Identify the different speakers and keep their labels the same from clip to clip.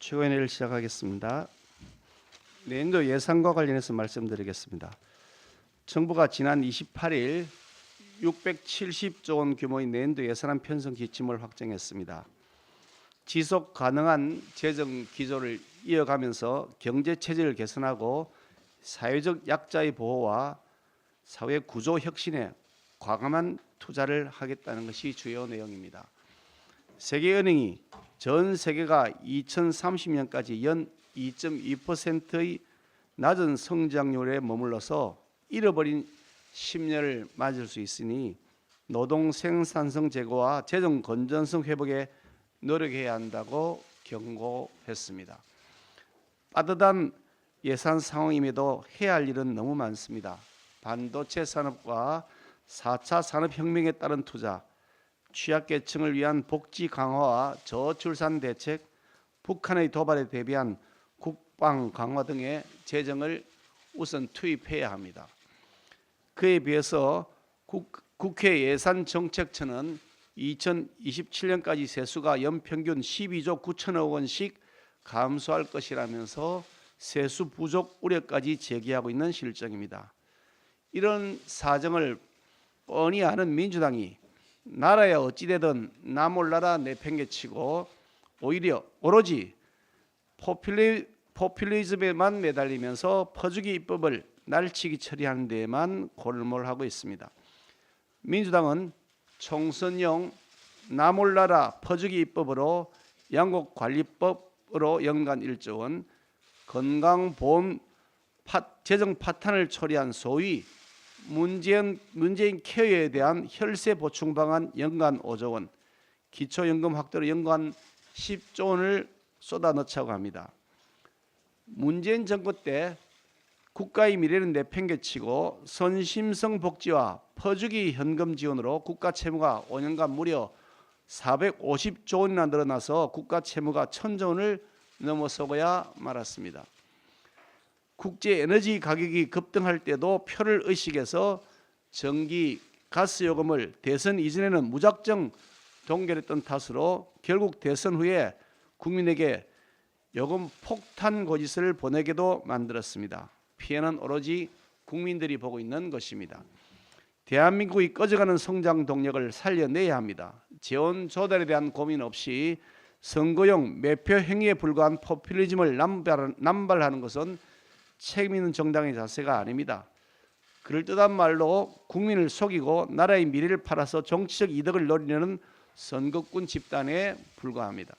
Speaker 1: Q&A를 시작하겠습니다. 내년도 예산과 관련해서 말씀드리겠습니다. 정부가 지난 28일 670조 원 규모의 내년도 예산안 편성 지침을 확정했습니다. 지속 가능한 재정 기조를 이어가면서 경제 체질을 개선하고 사회적 약자의 보호와 사회 구조 혁신에 과감한 투자를 하겠다는 것이 주요 내용입니다. 세계은행이 전 세계가 2030년까지 연 2.2%의 낮은 성장률에 머물러서 잃어버린 10년을 맞을 수 있으니 노동 생산성 제고와 재정 건전성 회복에 노력해야 한다고 경고했습니다. 빠듯한 예산 상황임에도 해야 할 일은 너무 많습니다. 반도체 산업과 4차 산업혁명에 따른 투자, 취약계층을 위한 복지 강화와 저출산 대책, 북한의 도발에 대비한 국방 강화 등의 재정을 우선 투입해야 합니다. 그에 비해서 국회 예산정책처는 2027년까지 세수가 연평균 12조 9천억 원씩 감소할 것이라면서 세수 부족 우려까지 제기하고 있는 실정입니다. 이런 사정을 뻔히 아는 민주당이 나라에 어찌되든 나 몰라라 내팽개치고 오로지 포퓰리즘에만 매달리면서 퍼주기 입법을 날치기 처리하는 데에만 골몰하고 있습니다. 민주당은 총선용 나 몰라라 퍼주기 입법으로 양곡관리법으로 연간 1조 원, 건강보험 재정 파탄을 초래한 소위 문재인 케어에 대한 혈세 보충 방안 연간 5조 원, 기초연금 확대로 연간 10조 원을 쏟아넣자고 합니다. 문재인 정부 때 국가의 미래는 내팽개치고 선심성 복지와 퍼주기 현금 지원으로 국가 채무가 5년간 무려 450조 원이나 늘어나서 국가 채무가 1,000조 원을 넘어서고야 말았습니다. 국제 에너지 가격이 급등할 때도 표를 의식해서 전기, 가스 요금을 대선 이전에는 무작정 동결했던 탓으로 결국 대선 후에 국민에게 요금 폭탄 고지서를 보내게도 만들었습니다. 피해는 오로지 국민들이 보고 있는 것입니다. 대한민국이 꺼져가는 성장 동력을 살려내야 합니다. 재원 조달에 대한 고민 없이 선거용 매표 행위에 불과한 포퓰리즘을 남발하는 것은 책임있는 정당의 자세가 아닙니다. 그럴듯한 말로 국민을 속이고 나라의 미래를 팔아서 정치적 이득을 노리려는 선거꾼 집단에 불과합니다.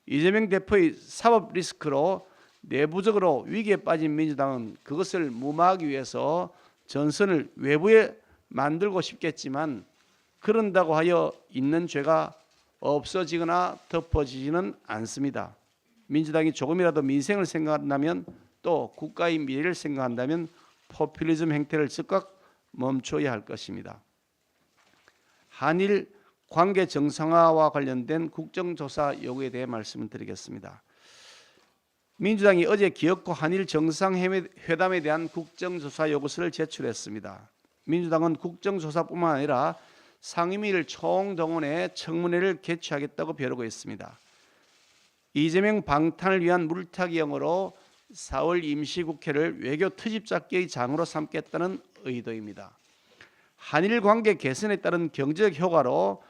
Speaker 1: 이재명 대표의 사법 리스크로 내부적으로 위기에 빠진 민주당은 그것을 무마하기 위해서 전선을 외부에 만들고 싶겠지만 그런다고 하여 있는 죄가 없어지거나 덮어지지는 않습니다. 민주당이 조금이라도 민생을 생각한다면 또 국가의 미래를 생각한다면 포퓰리즘 행태를 즉각 멈춰야 할 것입니다. 한일 관계 정상화와 관련된 국정조사 요구에 대해 말씀을 드리겠습니다. 민주당이 어제 기어코 한일 정상회담에 대한 국정조사 요구서를 제출했습니다. 민주당은 국정조사뿐만 아니라 상임위를 총동원해 청문회를 개최하겠다고 벼르고 있습니다. 이재명 방탄을 위한 물타기형으로 4월 임시국회를 외교 트집잡기의 장으로 삼겠다는 의도입니다. 한일 관계 개선에 따른 경제적 효과로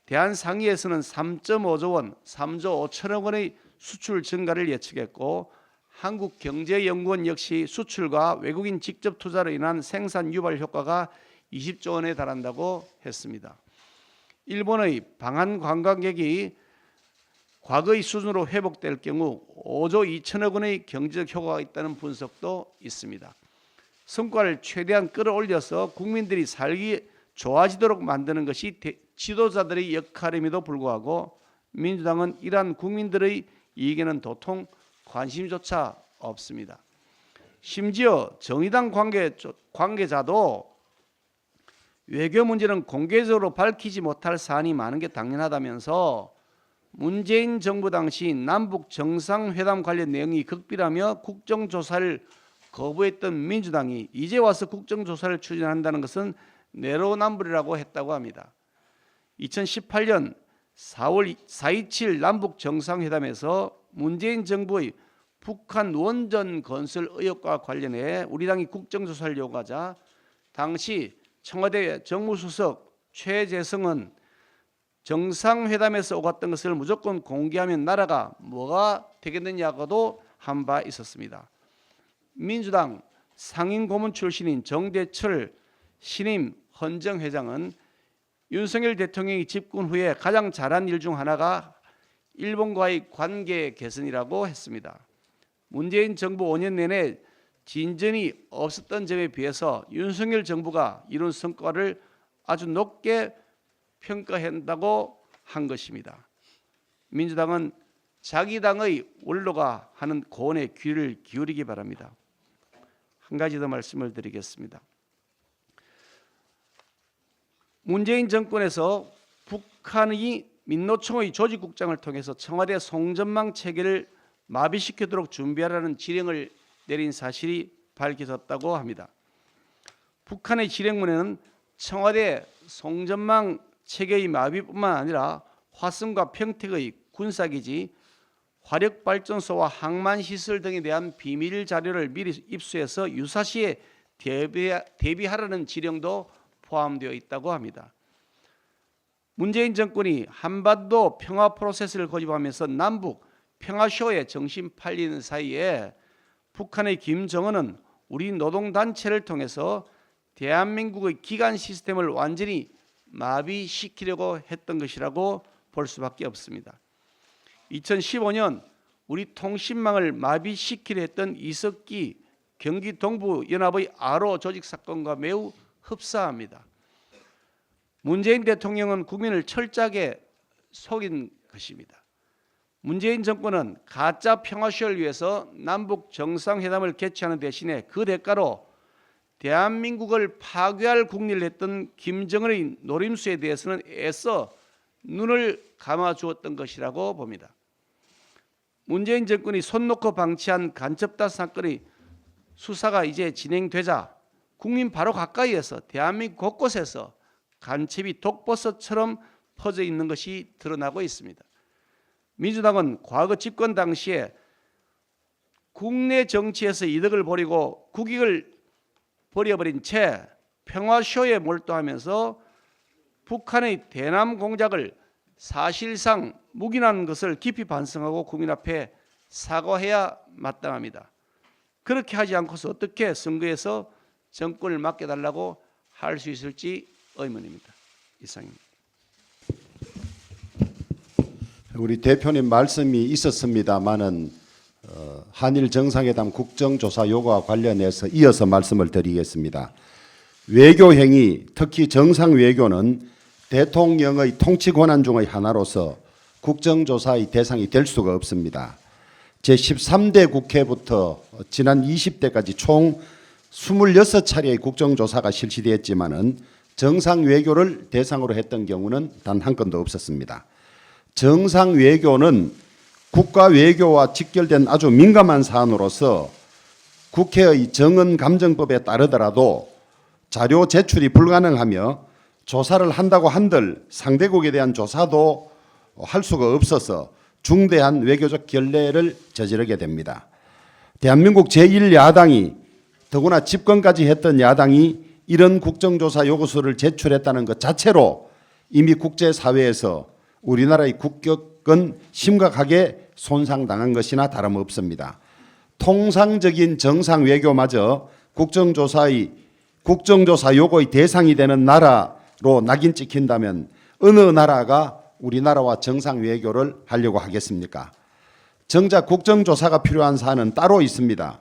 Speaker 1: 대한상의에서는 3.5조 원, 3조 5천억 원의 수출 증가를 예측했고 한국경제연구원 역시 수출과 외국인 직접 투자로 인한 생산 유발 효과가 20조 원에 달한다고 했습니다. 일본의 방한 관광객이 과거의 수준으로 회복될 경우 5조 2천억 원의 경제적 효과가 있다는 분석도 있습니다. 성과를 최대한 끌어올려서 국민들이 살기 좋아지도록 만드는 것이 지도자들의 역할임에도 불구하고 민주당은 이러한 국민들의 이익에는 도통 관심조차 없습니다. 심지어 정의당 관계자도 외교 문제는 공개적으로 밝히지 못할 사안이 많은 게 당연하다면서 문재인 정부 당시 남북 정상회담 관련 내용이 극비라며 국정조사를 거부했던 민주당이 이제 와서 국정조사를 추진한다는 것은 내로남불이라고 했다고 합니다. 2018년 4월 4.27 남북 정상회담에서 문재인 정부의 북한 원전 건설 의혹과 관련해 우리 당이 국정조사를 요구하자 당시 청와대 정무수석 최재성은 정상회담에서 오갔던 것을 무조건 공개하면 나라가 뭐가 되겠느냐고도 한 바 있었습니다. 민주당 상임고문 출신인 정대철 신임 헌정회장은 윤석열 대통령이 집권 후에 가장 잘한 일 중 하나가 일본과의 관계 개선이라고 했습니다. 문재인 정부 5년 내내 진전이 없었던 점에 비해서 윤석열 정부가 이룬 성과를 아주 높게 평가한다고 한 것입니다. 민주당은 자기 당의 원로가 하는 고언에 귀를 기울이기 바랍니다. 한 가지 더 말씀을 드리겠습니다. 문재인 정권에서 북한이 민노총의 조직국장을 통해서 청와대 송전망 체계를 마비시키도록 준비하라는 지령을 내린 사실이 밝혀졌다고 합니다. 북한의 지령문에는 청와대 송전망 체계의 마비뿐만 아니라 화성과 평택의 군사기지, 화력발전소와 항만시설 등에 대한 비밀 자료를 미리 입수해서 유사시에 대비하라는 지령도 포함되어 있다고 합니다. 문재인 정권이 한반도 평화 프로세스를 고집하면서 남북 평화쇼에 정신 팔리는 사이에 북한의 김정은은 우리 노동단체를 통해서 대한민국의 기관 시스템을 완전히 마비시키려고 했던 것이라고 볼 수밖에 없습니다. 2015년 우리 통신망을 마비시키려 했던 이석기 경기 동부연합의 아로 조직 사건과 매우 흡사합니다. 문재인 대통령은 국민을 철저하게 속인 것입니다. 문재인 정권은 가짜 평화쇼를 위해서 남북 정상회담을 개최하는 대신에 그 대가로 대한민국을 파괴할 국리를 했던 김정은의 노림수에 대해서는 애써 눈을 감아주었던 것이라고 봅니다. 문재인 정권이 손 놓고 방치한 간첩단 사건의 수사가 이제 진행되자 국민 바로 가까이에서 대한민국 곳곳에서 간첩이 독버섯처럼 퍼져 있는 것이 드러나고 있습니다. 민주당은 과거 집권 당시에 국내 정치에서 이득을 보리고 국익을 버려버린 채 평화쇼에 몰두하면서 북한의 대남 공작을 사실상 묵인한 것을 깊이 반성하고 국민 앞에 사과해야 마땅합니다. 그렇게 하지 않고서 어떻게 선거에서 정권을 맡겨달라고 할 수 있을지 의문입니다. 이상입니다.
Speaker 2: 우리 대표님 말씀이 있었습니다마는 한일 정상회담 국정조사 요구와 관련해서 이어서 말씀을 드리겠습니다. 외교 행위, 특히 정상 외교는 대통령의 통치 권한 중의 하나로서 국정조사의 대상이 될 수가 없습니다. 제13대 국회부터 지난 20대까지 총 26차례의 국정조사가 실시되었지만은 정상 외교를 대상으로 했던 경우는 단 한 건도 없었습니다. 정상 외교는 국가 외교와 직결된 아주 민감한 사안으로서 국회의 정언감정법에 따르더라도 자료 제출이 불가능하며 조사를 한다고 한들 상대국에 대한 조사도 할 수가 없어서 중대한 외교적 결례를 저지르게 됩니다. 대한민국 제1야당이 더구나 집권까지 했던 야당이 이런 국정조사 요구서를 제출했다는 것 자체로 이미 국제사회에서 우리나라의 국격은 심각하게 손상당한 것이나 다름없습니다. 통상적인 정상 외교마저 국정조사 요구의 대상이 되는 나라로 낙인 찍힌다면 어느 나라가 우리나라와 정상 외교를 하려고 하겠습니까? 정작 국정조사가 필요한 사안은 따로 있습니다.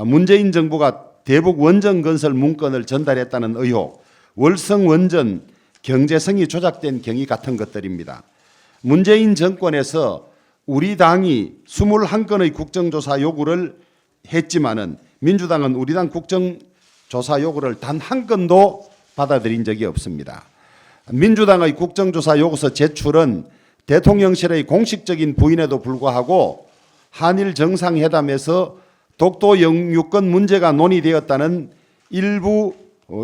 Speaker 2: 문재인 정부가 대북 원전 건설 문건을 전달했다는 의혹, 월성 원전 경제성이 조작된 경위 같은 것들입니다. 문재인 정권에서 우리 당이 21건의 국정조사 요구를 했지만은 민주당은 우리 당 국정조사 요구를 단 한 건도 받아들인 적이 없습니다. 민주당의 국정조사 요구서 제출은 대통령실의 공식적인 부인에도 불구하고 한일 정상회담에서 독도 영유권 문제가 논의되었다는 일부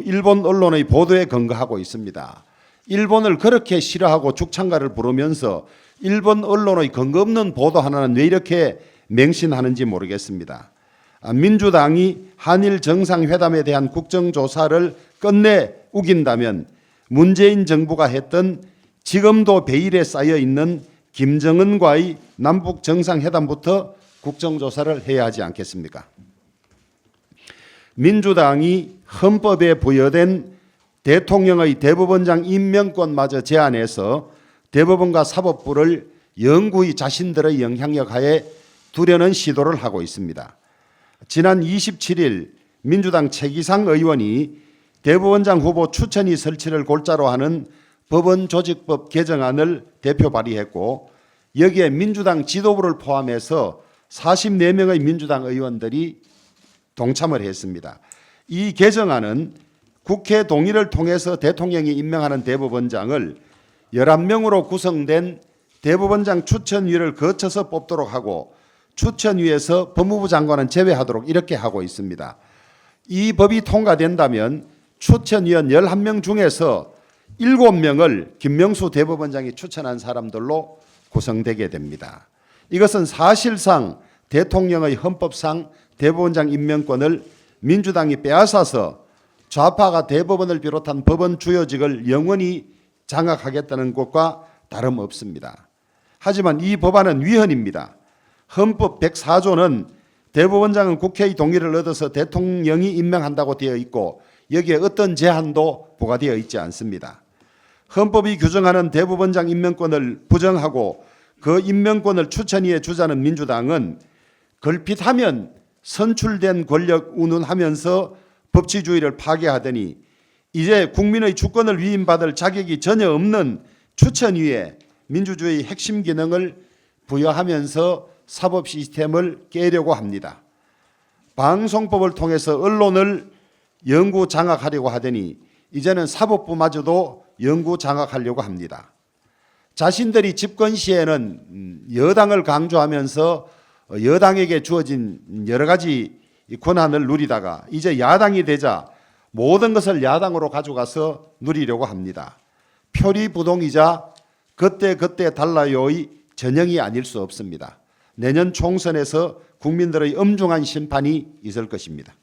Speaker 2: 일본 언론의 보도에 근거하고 있습니다. 일본을 그렇게 싫어하고 죽창가를 부르면서 일본 언론의 근거 없는 보도 하나는 왜 이렇게 맹신하는지 모르겠습니다. 민주당이 한일 정상회담에 대한 국정조사를 끝내 우긴다면 문재인 정부가 했던 지금도 베일에 쌓여 있는 김정은과의 남북 정상회담부터 국정조사를 해야 하지 않겠습니까? 민주당이 헌법에 부여된 대통령의 대법원장 임명권마저 제한해서 대법원과 사법부를 영구히 자신들의 영향력 하에 두려는 시도를 하고 있습니다. 지난 27일 민주당 최기상 의원이 대법원장 후보 추천위 설치를 골자로 하는 법원조직법 개정안을 대표 발의했고 여기에 민주당 지도부를 포함해서 44명의 민주당 의원들이 동참을 했습니다. 이 개정안은 국회 동의를 통해서 대통령이 임명하는 대법원장을 11명으로 구성된 대법원장 추천위를 거쳐서 뽑도록 하고 추천위에서 법무부 장관은 제외하도록 이렇게 하고 있습니다. 이 법이 통과된다면 추천위원 11명 중에서 7명을 김명수 대법원장이 추천한 사람들로 구성되게 됩니다. 이것은 사실상 대통령의 헌법상 대법원장 임명권을 민주당이 빼앗아서 좌파가 대법원을 비롯한 법원 주요직을 영원히 장악하겠다는 것과 다름없습니다. 하지만 이 법안은 위헌입니다. 헌법 104조는 대법원장은 국회의 동의를 얻어서 대통령이 임명한다고 되어 있고 여기에 어떤 제한도 부과되어 있지 않습니다. 헌법이 규정하는 대법원장 임명권을 부정하고 그 임명권을 추천위에 주자는 민주당은 걸핏하면 선출된 권력 운운하면서 법치주의를 파괴하더니 이제 국민의 주권을 위임받을 자격이 전혀 없는 추천위에 민주주의 핵심 기능을 부여하면서 사법 시스템을 깨려고 합니다. 방송법을 통해서 언론을 영구 장악하려고 하더니 이제는 사법부마저도 영구 장악하려고 합니다. 자신들이 집권 시에는 여당을 강조하면서 여당에게 주어진 여러 가지 권한을 누리다가 이제 야당이 되자 모든 것을 야당으로 가져가서 누리려고 합니다. 표리부동이자 그때그때 달라요의 전형이 아닐 수 없습니다. 내년 총선에서 국민들의 엄중한 심판이 있을 것입니다.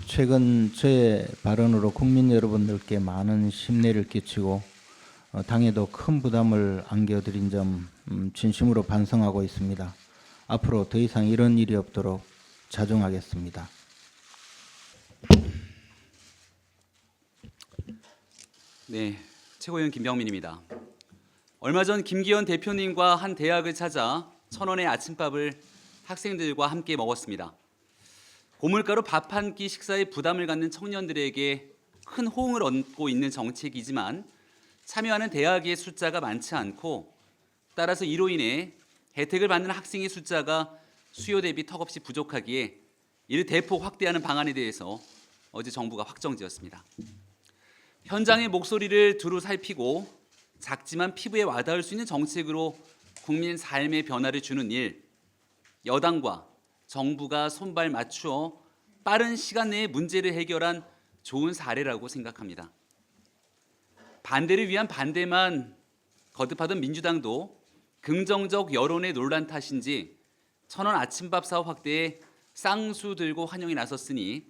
Speaker 3: 최근 저의 발언으로 국민 여러분들께 많은 심려를 끼치고 당에도 큰 부담을 안겨드린 점 진심으로 반성하고 있습니다. 앞으로 더 이상 이런 일이 없도록 자중하겠습니다.
Speaker 4: 네, 최고위원 김병민입니다. 얼마 전 김기현 대표님과 한 대학을 찾아 1,000원의 아침밥을 학생들과 함께 먹었습니다. 고물가로 밥 한 끼 식사에 부담을 갖는 청년들에게 큰 호응을 얻고 있는 정책이지만 참여하는 대학의 숫자가 많지 않고 따라서 이로 인해 혜택을 받는 학생의 숫자가 수요 대비 턱없이 부족하기에 이를 대폭 확대하는 방안에 대해서 어제 정부가 확정지었습니다. 현장의 목소리를 두루 살피고 작지만 피부에 와닿을 수 있는 정책으로 국민 삶의 변화를 주는 일, 여당과 정부가 손발 맞추어 빠른 시간 내에 문제를 해결한 좋은 사례라고 생각합니다. 반대를 위한 반대만 거듭하던 민주당도 긍정적 여론의 논란 탓인지 1,000원 아침밥 사업 확대에 쌍수 들고 환영에 나섰으니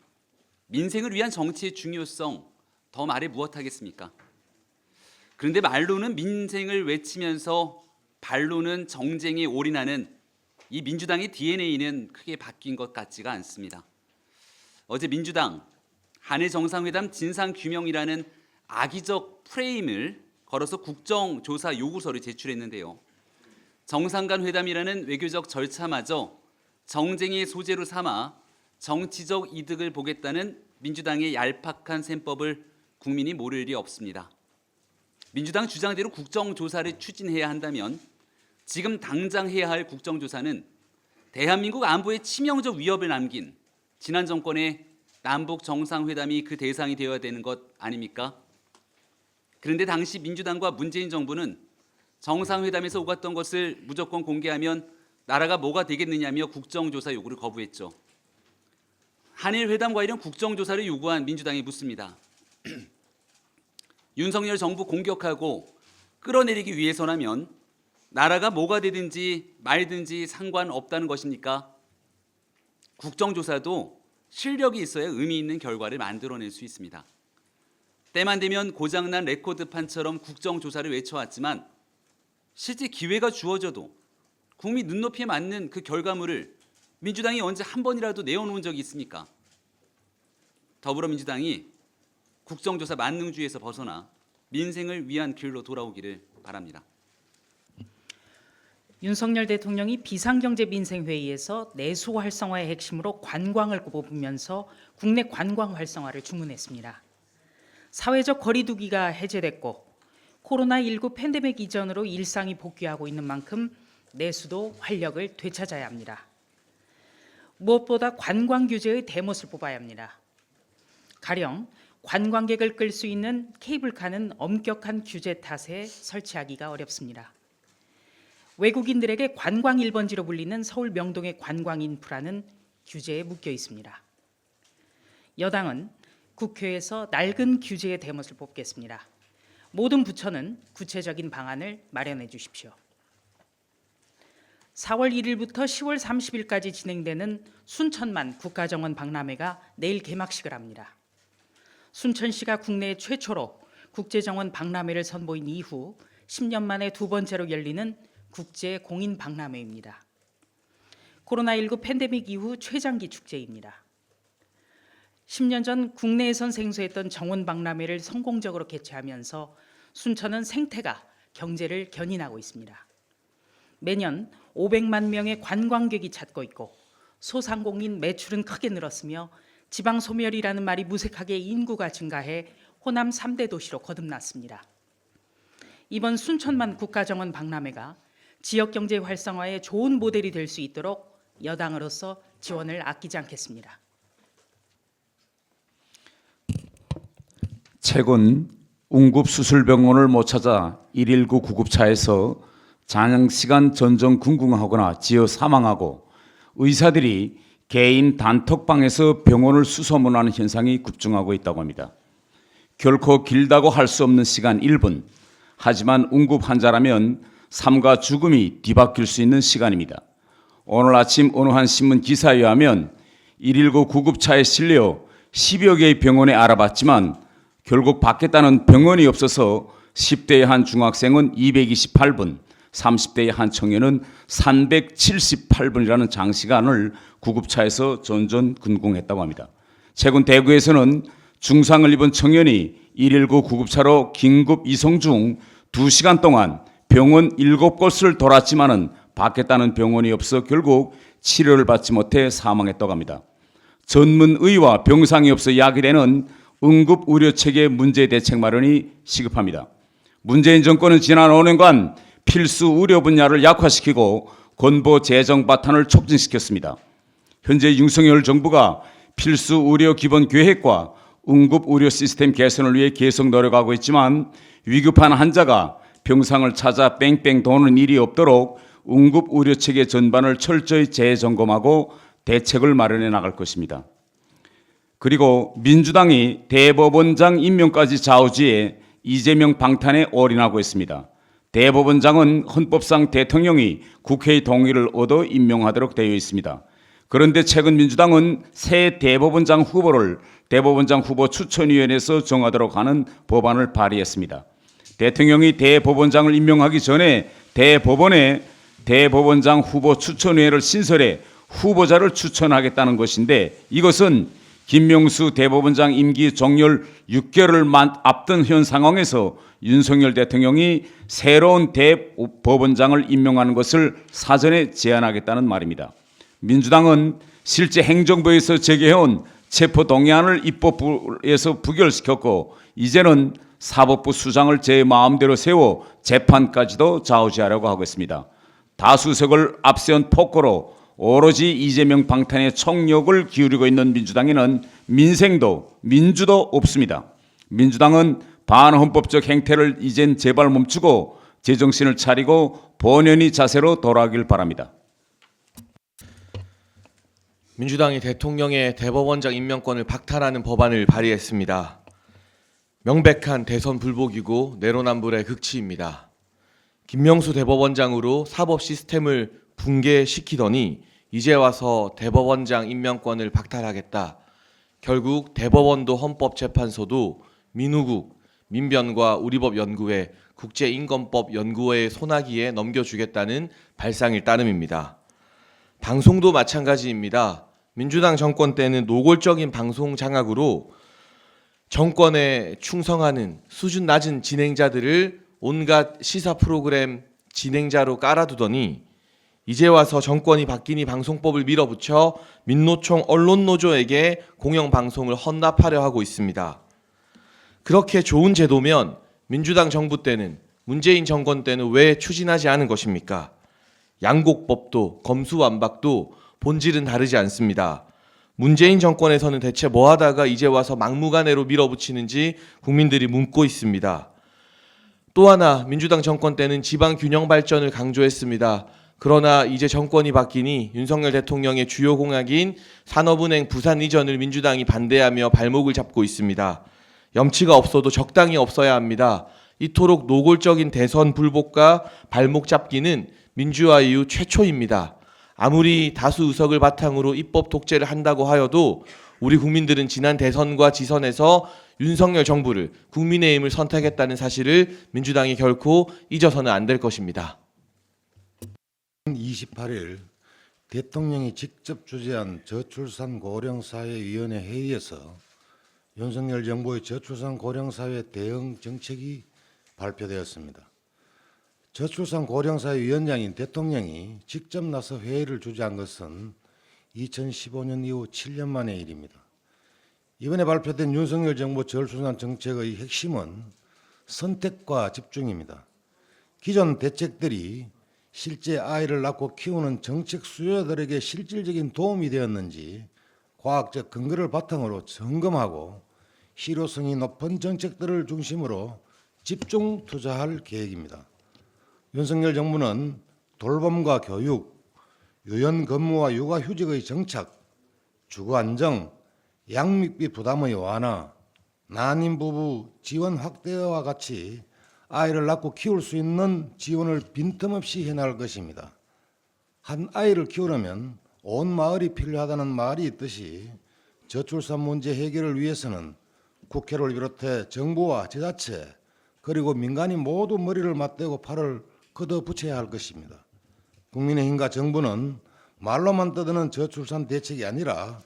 Speaker 4: 민생을 위한 정치의 중요성 더 말해 무엇하겠습니까? 그런데 말로는 민생을 외치면서 발로는 정쟁에 올인하는 이 민주당의 DNA는 크게 바뀐 것 같지가 않습니다. 어제 민주당 한일 정상회담 진상규명이라는 악의적 프레임을 걸어서 국정조사 요구서를 제출했는데요. 정상 간 회담이라는 외교적 절차마저 정쟁의 소재로 삼아 정치적 이득을 보겠다는 민주당의 얄팍한 셈법을 국민이 모를 리 없습니다. 민주당 주장대로 국정조사를 추진해야 한다면 지금 당장 해야 할 국정조사는 대한민국 안보에 치명적 위협을 남긴 지난 정권의 남북 정상회담이 그 대상이 되어야 되는 것 아닙니까? 그런데 당시 민주당과 문재인 정부는 정상회담에서 오갔던 것을 무조건 공개하면 나라가 뭐가 되겠느냐며 국정조사 요구를 거부했죠. 한일 회담 관련 국정조사를 요구한 민주당이 묻습니다. 윤석열 정부 공격하고 끌어내리기 위해서라면 나라가 뭐가 되든지 말든지 상관없다는 것입니까? 국정조사도 실력이 있어야 의미 있는 결과를 만들어낼 수 있습니다. 때만 되면 고장난 레코드판처럼 국정조사를 외쳐왔지만 실제 기회가 주어져도 국민 눈높이에 맞는 그 결과물을 민주당이 언제 한 번이라도 내어놓은 적이 있습니까? 더불어민주당이 국정조사 만능주의에서 벗어나 민생을 위한 길로 돌아오기를 바랍니다.
Speaker 5: 윤석열 대통령이 비상경제민생회의에서 내수 활성화의 핵심으로 관광을 꼽으면서 국내 관광 활성화를 주문했습니다. 사회적 거리 두기가 해제됐고 코로나19 팬데믹 이전으로 일상이 복귀하고 있는 만큼 내수도 활력을 되찾아야 합니다. 무엇보다 관광 규제의 대못을 뽑아야 합니다. 가령 관광객을 끌 수 있는 케이블카는 엄격한 규제 탓에 설치하기가 어렵습니다. 외국인들에게 관광 1번지로 불리는 서울 명동의 관광 인프라는 규제에 묶여 있습니다. 여당은 국회에서 낡은 규제의 대못을 뽑겠습니다. 모든 부처는 구체적인 방안을 마련해 주십시오. 4월 1일부터 10월 30일까지 진행되는 순천만 국가정원 박람회가 내일 개막식을 합니다. 순천시가 국내 최초로 국제정원 박람회를 선보인 이후 10년 만에 두 번째로 열리는 국제 공인 박람회입니다. 코로나19 팬데믹 이후 최장기 축제입니다. 10년 전 국내에선 생소했던 정원 박람회를 성공적으로 개최하면서 순천은 생태가 경제를 견인하고 있습니다. 매년 500만 명의 관광객이 찾고 있고 소상공인 매출은 크게 늘었으며 지방 소멸이라는 말이 무색하게 인구가 증가해 호남 3대 도시로 거듭났습니다. 이번 순천만 국가정원 박람회가 지역 경제 활성화의 좋은 모델이 될 수 있도록 여당으로서 지원을 아끼지 않겠습니다.
Speaker 6: 최근 웅급수술병원을 못 찾아 119 구급차에서 장시간 전전긍긍하거나 지어 사망하고 의사들이 개인 단톡방에서 병원을 수소문하는 현상이 급증하고 있다고 합니다. 결코 길다고 할 수 없는 시간 1분, 하지만 응급 환자라면 삶과 죽음이 뒤바뀔 수 있는 시간입니다. 오늘 아침 어느 한 신문 기사에 의하면 119 구급차에 실려 10여 개의 병원에 알아봤지만 결국 받겠다는 병원이 없어서 10대의 한 중학생은 228분, 30대의 한 청년은 378분이라는 장시간을 구급차에서 전전긍긍했다고 합니다. 최근 대구에서는 중상을 입은 청년이 119 구급차로 긴급 이송 중 2시간 동안 병원 7곳을 돌았지만은 받겠다는 병원이 없어 결국 치료를 받지 못해 사망했다고 합니다. 전문의와 병상이 없어 야기되는 응급의료체계 문제 대책 마련이 시급합니다. 문재인 정권은 지난 5년간 필수 의료 분야를 약화시키고 건보 재정 바탕을 촉진시켰습니다. 현재 윤석열 정부가 필수 의료 기본 계획과 응급 의료 시스템 개선을 위해 계속 노력하고 있지만 위급한 환자가 병상을 찾아 뺑뺑 도는 일이 없도록 응급 의료 체계 전반을 철저히 재점검하고 대책을 마련해 나갈 것입니다. 그리고 민주당이 대법원장 임명까지 좌우지에 이재명 방탄에 올인하고 있습니다. 대법원장은 헌법상 대통령이 국회의 동의를 얻어 임명하도록 되어 있습니다. 그런데 최근 민주당은 새 대법원장 후보를 대법원장 후보 추천위원회에서 정하도록 하는 법안을 발의했습니다. 대통령이 대법원장을 임명하기 전에 대법원에 대법원장 후보 추천위원회를 신설해 후보자를 추천하겠다는 것인데 이것은 김명수 대법원장 임기 종료를 6개월을 앞둔 현 상황에서 윤석열 대통령이 새로운 대법원장을 임명하는 것을 사전에 제안하겠다는 말입니다. 민주당은 실제 행정부에서 제기해온 체포동의안을 입법부에서 부결시켰고 이제는 사법부 수장을 제 마음대로 세워 재판까지도 좌우지하려고 하고 있습니다. 다수석을 앞세운 폭거로 오로지 이재명 방탄의 총력을 기울이고 있는 민주당에는 민생도 민주도 없습니다. 민주당은 반헌법적 행태를 이젠 제발 멈추고 제정신을 차리고 본연의 자세로 돌아가길 바랍니다.
Speaker 7: 민주당이 대통령의 대법원장 임명권을 박탈하는 법안을 발의했습니다. 명백한 대선 불복이고 내로남불의 극치입니다. 김명수 대법원장으로 사법 시스템을 붕괴시키더니 이제 와서 대법원장 임명권을 박탈하겠다. 결국 대법원도 헌법재판소도 민우국, 민변과 우리법연구회, 국제인권법연구회의 손아귀에 넘겨주겠다는 발상일 따름입니다. 방송도 마찬가지입니다. 민주당 정권 때는 노골적인 방송 장악으로 정권에 충성하는 수준 낮은 진행자들을 온갖 시사 프로그램 진행자로 깔아두더니 이제 와서 정권이 바뀌니 방송법을 밀어붙여 민노총 언론노조에게 공영방송을 헌납하려 하고 있습니다. 그렇게 좋은 제도면 민주당 정부 때는, 문재인 정권 때는 왜 추진하지 않은 것입니까? 양곡법도 검수완박도 본질은 다르지 않습니다. 문재인 정권에서는 대체 뭐 하다가 이제 와서 막무가내로 밀어붙이는지 국민들이 묻고 있습니다. 또 하나, 민주당 정권 때는 지방 균형 발전을 강조했습니다. 그러나 이제 정권이 바뀌니 윤석열 대통령의 주요 공약인 산업은행 부산 이전을 민주당이 반대하며 발목을 잡고 있습니다. 염치가 없어도 적당히 없어야 합니다. 이토록 노골적인 대선 불복과 발목 잡기는 민주화 이후 최초입니다. 아무리 다수 의석을 바탕으로 입법 독재를 한다고 하여도 우리 국민들은 지난 대선과 지선에서 윤석열 정부를, 국민의힘을 선택했다는 사실을 민주당이 결코 잊어서는 안 될 것입니다.
Speaker 8: 28일 대통령이 직접 주재한 저출산 고령사회위원회 회의에서 윤석열 정부의 저출산 고령사회 대응 정책이 발표되었습니다. 저출산 고령사회 위원장인 대통령이 직접 나서 회의를 주재한 것은 2015년 이후 7년 만의 일입니다. 이번에 발표된 윤석열 정부 저출산 정책의 핵심은 선택과 집중입니다. 기존 대책들이 실제 아이를 낳고 키우는 정책 수요자들에게 실질적인 도움이 되었는지 과학적 근거를 바탕으로 점검하고 실효성이 높은 정책들을 중심으로 집중 투자할 계획입니다. 윤석열 정부는 돌봄과 교육, 유연 근무와 육아휴직의 정착, 주거 안정, 양육비 부담의 완화, 난임 부부 지원 확대와 같이 아이를 낳고 키울 수 있는 지원을 빈틈없이 해나갈 것입니다. 한 아이를 키우려면 온 마을이 필요하다는 말이 있듯이 저출산 문제 해결을 위해서는 국회를 비롯해 정부와 지자체 그리고 민간이 모두 머리를 맞대고 팔을 걷어붙여야 할 것입니다. 국민의힘과 정부는 말로만 떠드는 저출산 대책이 아니라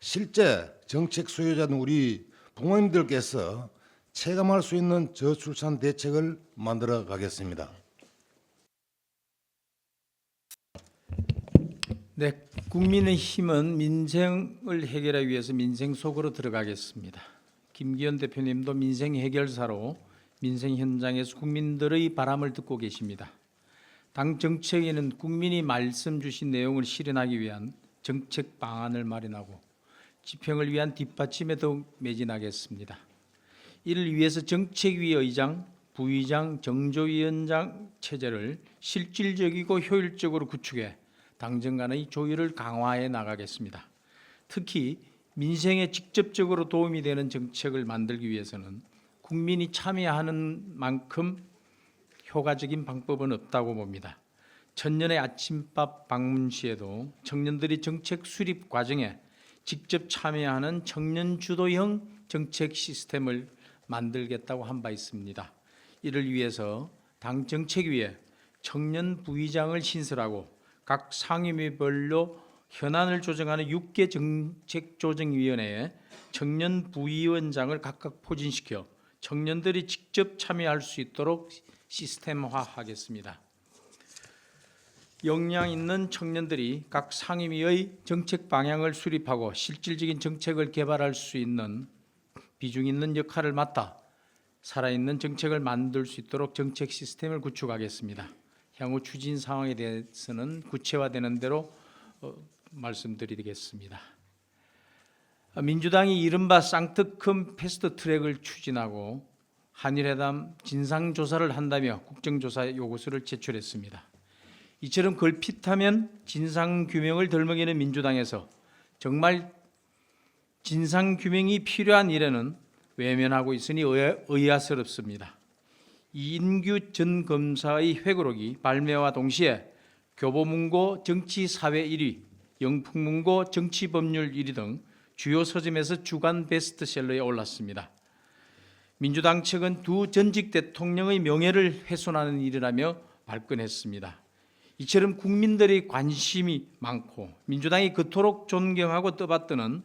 Speaker 8: 실제 정책 수요자는 우리 부모님들께서 체감할 수 있는 저출산 대책을 만들어 가겠습니다.
Speaker 9: 네, 국민의힘은 민생을 해결하기 위해서 민생 속으로 들어가겠습니다. 김기현 대표님도 민생 해결사로 민생 현장에서 국민들의 바람을 듣고 계십니다. 당 정책에는 국민이 말씀 주신 내용을 실현하기 위한 정책 방안을 마련하고 집행을 위한 뒷받침에 더욱 매진하겠습니다. 이를 위해서 정책위 의장, 부의장, 정조위원장 체제를 실질적이고 효율적으로 구축해 당정 간의 조율을 강화해 나가겠습니다. 특히 민생에 직접적으로 도움이 되는 정책을 만들기 위해서는 국민이 참여하는 만큼 효과적인 방법은 없다고 봅니다. 천년의 아침밥 방문 시에도 청년들이 정책 수립 과정에 직접 참여하는 청년 주도형 정책 시스템을 만들겠다고 한 바 있습니다. 이를 위해서 당 정책위에 청년 부의장을 신설하고 각 상임위별로 현안을 조정하는 6개 정책조정위원회에 청년 부위원장을 각각 포진시켜 청년들이 직접 참여할 수 있도록 시스템화하겠습니다. 역량 있는 청년들이 각 상임위의 정책 방향을 수립하고 실질적인 정책을 개발할 수 있는 비중 있는 역할을 맡아 살아있는 정책을 만들 수 있도록 정책 시스템을 구축하겠습니다. 향후 추진 상황에 대해서는 구체화되는 대로 말씀드리겠습니다. 민주당이 이른바 쌍특검 패스트트랙을 추진하고 한일회담 진상조사를 한다며 국정조사 요구서를 제출했습니다. 이처럼 걸핏하면 진상규명을 덜먹이는 민주당에서 정말 진상규명이 필요한 일에는 외면하고 있으니 의아스럽습니다. 이인규 전 검사의 회고록이 발매와 동시에 교보문고 정치사회 1위, 영풍문고 정치법률 1위 등 주요 서점에서 주간 베스트셀러에 올랐습니다. 민주당 측은 두 전직 대통령의 명예를 훼손하는 일이라며 발끈했습니다. 이처럼 국민들의 관심이 많고 민주당이 그토록 존경하고 떠받드는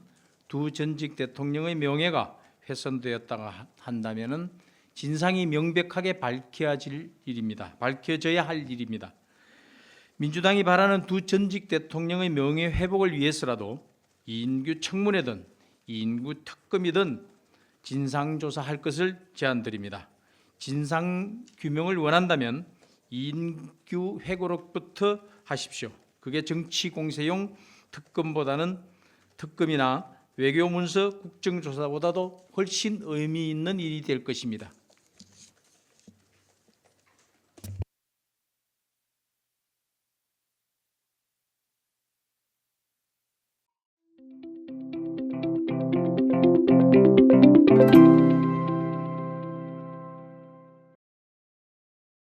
Speaker 9: 두 전직 대통령의 명예가 훼손되었다고 한다면은 진상이 명백하게 밝혀져야 할 일입니다. 민주당이 바라는 두 전직 대통령의 명예 회복을 위해서라도 이인규 청문회든 이인규 특검이든 진상조사할 것을 제안드립니다. 진상 규명을 원한다면 이인규 회고록부터 하십시오. 그게 정치 공세용 특검보다는 특검이나 외교문서 국정조사보다도 훨씬 의미 있는 일이 될 것입니다.